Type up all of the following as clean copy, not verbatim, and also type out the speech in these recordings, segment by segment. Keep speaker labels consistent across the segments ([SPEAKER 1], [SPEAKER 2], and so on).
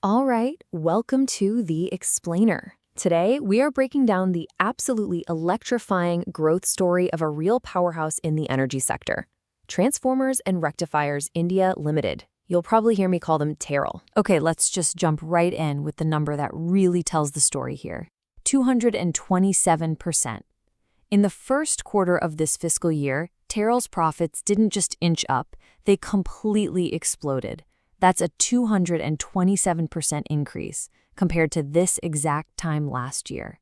[SPEAKER 1] All right, welcome to The Explainer. Today, we are breaking down the absolutely electrifying growth story of a real powerhouse in the energy sector. Transformers and Rectifiers India Limited. You'll probably hear me call them TARIL. Okay, let's just jump right in with the number that really tells the story here. 227%. In the first quarter of this fiscal year, TARIL's profits didn't just inch up, they completely exploded. That's a 227% increase compared to this exact time last year.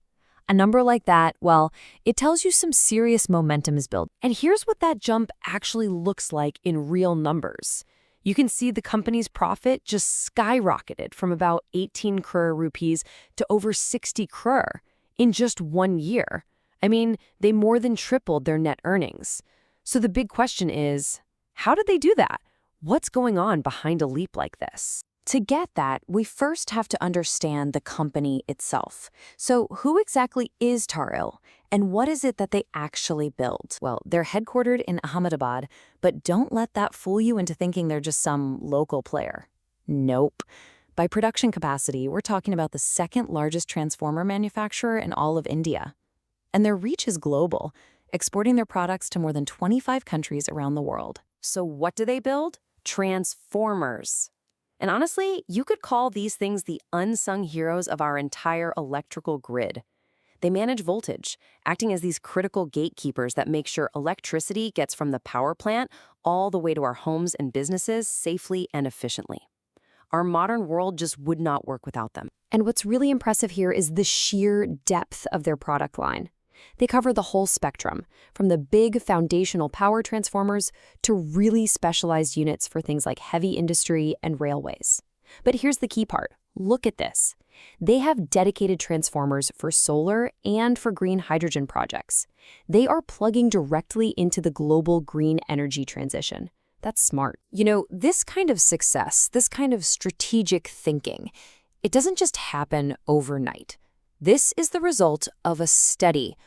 [SPEAKER 1] A number like that, well, it tells you some serious momentum is built. And here's what that jump actually looks like in real numbers. You can see the company's profit just skyrocketed from about 18 crore rupees to over 60 crore in just 1 year. I mean, they more than tripled their net earnings. So the big question is, how did they do that? What's going on behind a leap like this? To get that, we first have to understand the company itself. So who exactly is TARIL, and what is it that they actually build? Well, they're headquartered in Ahmedabad, but don't let that fool you into thinking they're just some local player. Nope. By production capacity, we're talking about the second largest transformer manufacturer in all of India. And their reach is global, exporting their products to more than 25 countries around the world. So what do they build? Transformers. And honestly, you could call these things the unsung heroes of our entire electrical grid. They manage voltage, acting as these critical gatekeepers that make sure electricity gets from the power plant all the way to our homes and businesses safely and efficiently. Our modern world just would not work without them. And what's really impressive here is the sheer depth of their product line. They cover the whole spectrum, from the big foundational power transformers to really specialized units for things like heavy industry and railways. But here's the key part. Look at this. They have dedicated transformers for solar and for green hydrogen projects. They are plugging directly into the global green energy transition. That's smart. You know, this kind of success, this kind of strategic thinking, it doesn't just happen overnight. This is the result of a steady,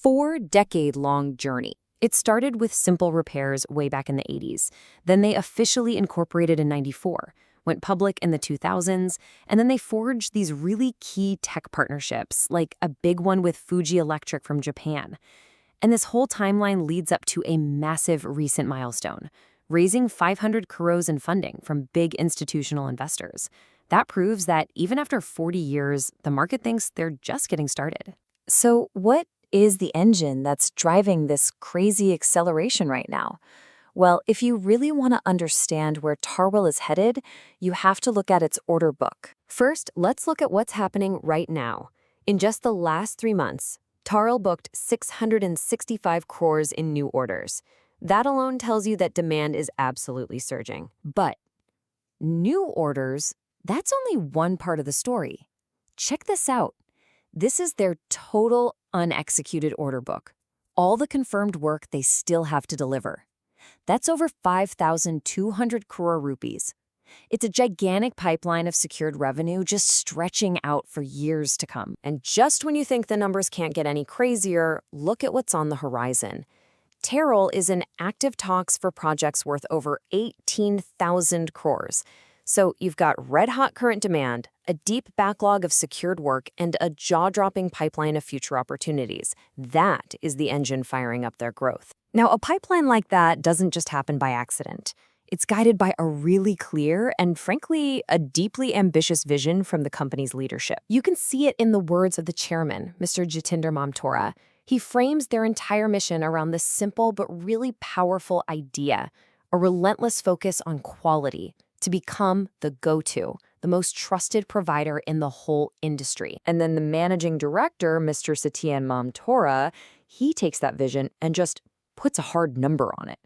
[SPEAKER 1] 4-decade-long journey. It started with simple repairs way back in the 80s. Then they officially incorporated in 94, went public in the 2000s, and then they forged these really key tech partnerships, like a big one with Fuji Electric from Japan. And this whole timeline leads up to a massive recent milestone, raising 500 crores in funding from big institutional investors. That proves that even after 40 years, the market thinks they're just getting started. So what is the engine that's driving this crazy acceleration right now? Well, if you really want to understand where TARIL is headed, you have to look at its order book. First, let's look at what's happening right now. In just the last 3 months, TARIL booked 665 crores in new orders. That alone tells you that demand is absolutely surging. But new orders, that's only one part of the story. Check this out. This is their total unexecuted order book. All the confirmed work they still have to deliver. That's over 5,200 crore rupees. It's a gigantic pipeline of secured revenue just stretching out for years to come. And just when you think the numbers can't get any crazier, look at what's on the horizon. TARIL is in active talks for projects worth over 18,000 crores. So you've got red-hot current demand, a deep backlog of secured work, and a jaw-dropping pipeline of future opportunities. That is the engine firing up their growth. Now, a pipeline like that doesn't just happen by accident. It's guided by a really clear and, frankly, a deeply ambitious vision from the company's leadership. You can see it in the words of the chairman, Mr. Jitendra Mamtora. He frames their entire mission around this simple but really powerful idea, a relentless focus on quality, to become the go-to, the most trusted provider in the whole industry. And then the managing director, Mr. Satyan Mamtora, he takes that vision and just puts a hard number on it.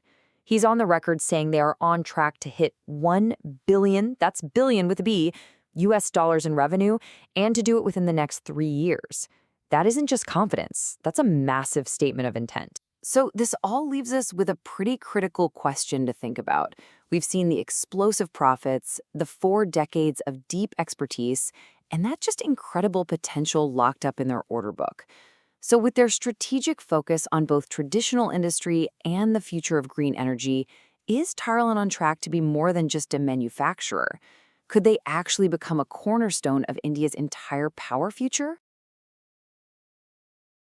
[SPEAKER 1] He's on the record saying they are on track to hit $1 billion, that's billion with a B, US dollars in revenue, and to do it within the next 3 years. That isn't just confidence, that's a massive statement of intent. So this all leaves us with a pretty critical question to think about. We've seen the explosive profits, the 4 decades of deep expertise, and that just incredible potential locked up in their order book. So with their strategic focus on both traditional industry and the future of green energy, is TARIL on track to be more than just a manufacturer? Could they actually become a cornerstone of India's entire power future?